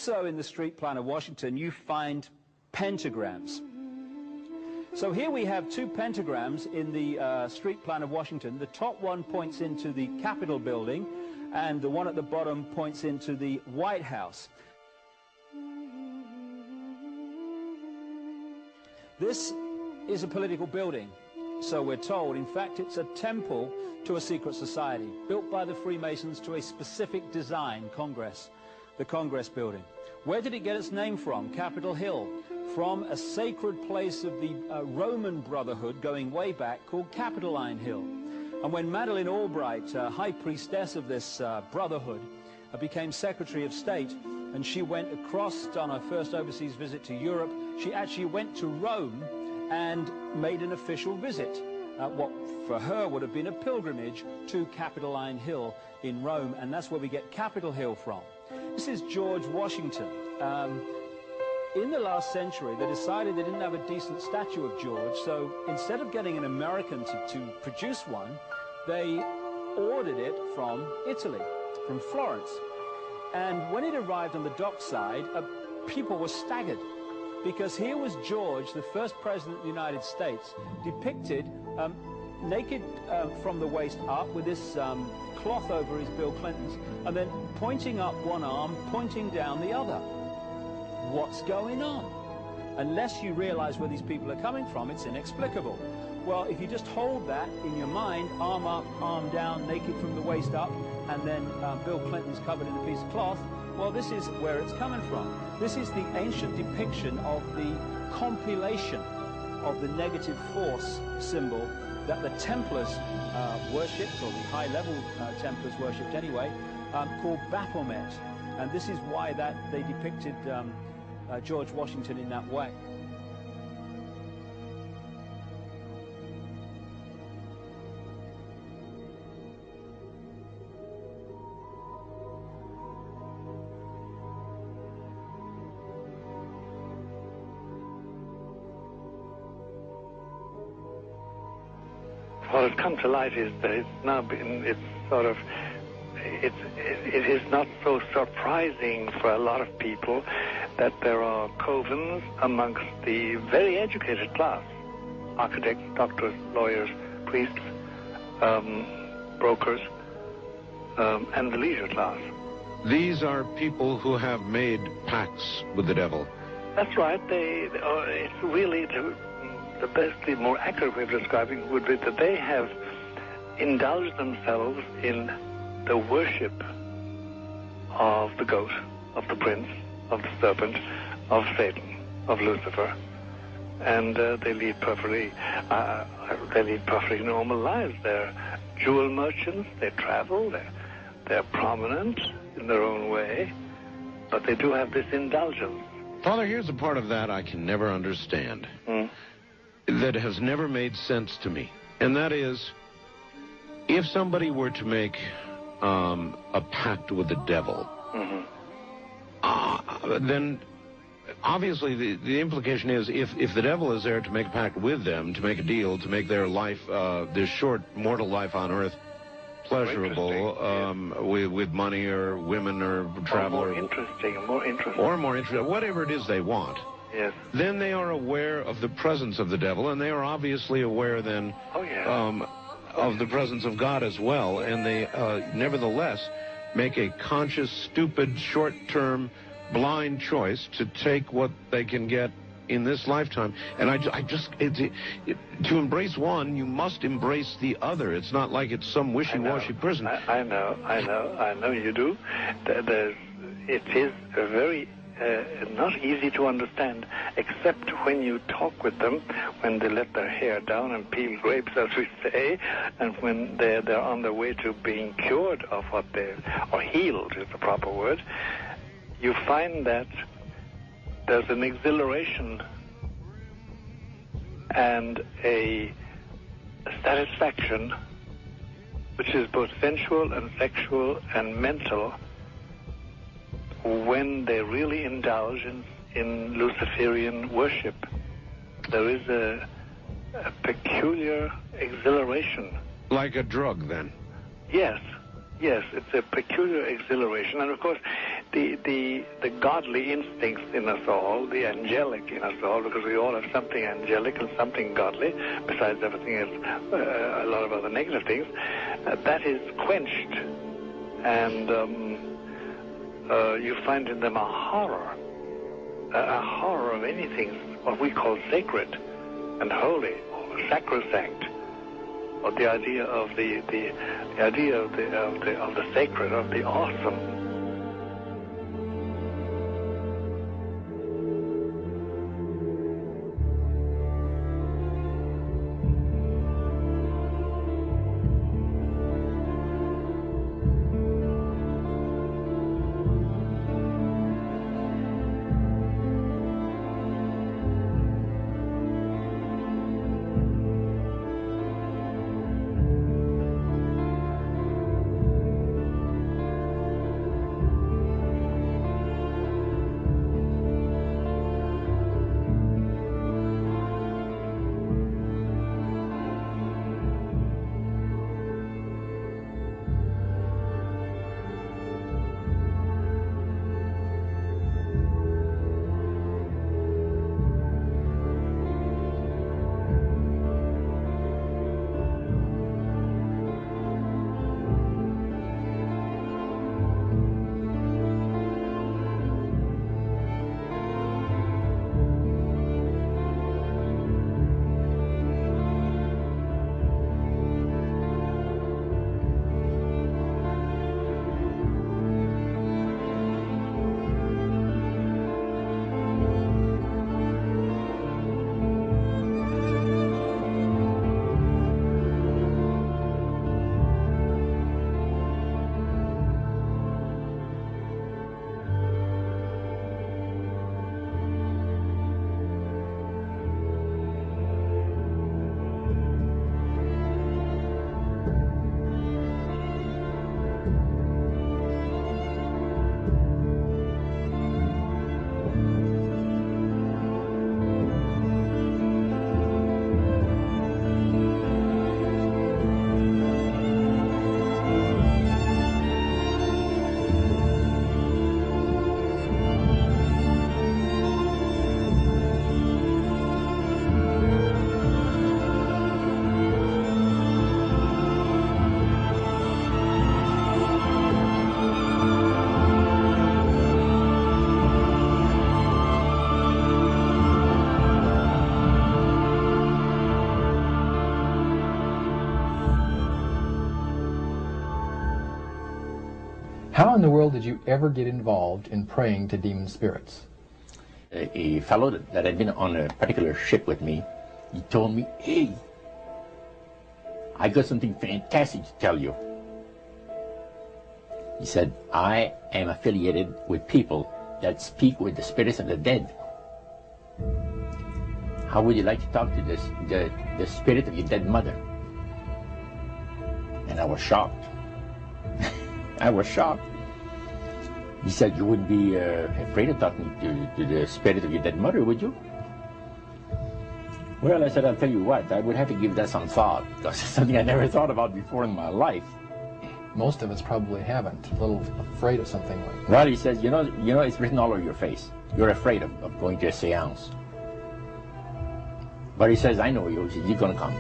Also in the street plan of Washington, you find pentagrams. So here we have two pentagrams in the street plan of Washington. The top one points into the Capitol building, and the one at the bottom points into the White House. This is a political building, so we're told. In fact, it's a temple to a secret society, built by the Freemasons to a specific design, Congress, the Congress building. Where did it get its name from? Capitol Hill, from a sacred place of the Roman Brotherhood going way back called Capitoline Hill. And when Madeleine Albright, high priestess of this brotherhood, became Secretary of State, and she went across on her first overseas visit to Europe, she actually went to Rome and made an official visit, what for her would have been a pilgrimage to Capitoline Hill in Rome, and that's where we get Capitol Hill from. This is George Washington. In the last century, they decided they didn't have a decent statue of George, so instead of getting an American to produce one, they ordered it from Italy, from Florence. And when it arrived on the dockside, people were staggered, because here was George, the first president of the United States, depicted naked from the waist up with this cloth over his Bill Clinton's, and then pointing up one arm, pointing down the other. What's going on? Unless you realize where these people are coming from, it's inexplicable. Well, if you just hold that in your mind, arm up, arm down, naked from the waist up, and then Bill Clinton's covered in a piece of cloth, well, this is where it's coming from. This is the ancient depiction of the compilation of the negative force symbol that the Templars worshipped, or the high-level Templars worshipped anyway, called Baphomet. And this is why that they depicted George Washington in that way. What has come to light is that it's now been, it is not so surprising for a lot of people that there are covens amongst the very educated class, architects, doctors, lawyers, priests, brokers, and the leisure class. These are people who have made pacts with the devil. That's right. It's really the best, the more accurate way of describing would be that they have indulged themselves in the worship of the goat, of the prince, of the serpent, of Satan, of Lucifer, and they lead perfectly normal lives. They're jewel merchants. They travel. They're prominent in their own way, but they do have this indulgence. Father, here's a part of that I can never understand. That has never made sense to me, and that is, if somebody were to make a pact with the devil, then obviously the implication is if the devil is there to make a pact with them, to make a deal, to make their life, this short mortal life on earth, pleasurable, with money or women or travel, or more interesting, whatever it is they want. Yes. Then they are aware of the presence of the devil, and they are obviously aware then of the presence of God as well, and they nevertheless make a conscious, stupid, short-term, blind choice to take what they can get in this lifetime. And to embrace one, you must embrace the other. It's not like it's some wishy-washy person. I know you do. It is a very not easy to understand, except when you talk with them, when they let their hair down and peel grapes, as we say, and when they're on their way to being cured of what or healed is the proper word. You find that there's an exhilaration and a satisfaction which is both sensual and sexual and mental when they really indulge in Luciferian worship. There is a peculiar exhilaration. Like a drug, then? Yes, it's a peculiar exhilaration. And of course, the godly instincts in us all, the angelic in us all, because we all have something angelic and something godly, besides everything else, a lot of other negative things, that is quenched. And you find in them a horror of anything, what we call sacred and holy, or sacrosanct, or the idea of the idea of the sacred, of the awesome. How in the world did you ever get involved in praying to demon spirits? A fellow that had been on a particular ship with me, he told me, "Hey, I got something fantastic to tell you." He said, "I am affiliated with people that speak with the spirits of the dead. How would you like to talk to the spirit of your dead mother?" And I was shocked. I was shocked. He said, "You wouldn't be afraid of talking to the spirit of your dead mother, would you?" Well, I said, "I'll tell you what, I would have to give that some thought, because it's something I never thought about before in my life." Most of us probably haven't. A little afraid of something like that. Well, he says, you know, it's written all over your face. You're afraid of going to a seance. But he says, "I know you. He says, you're going to come."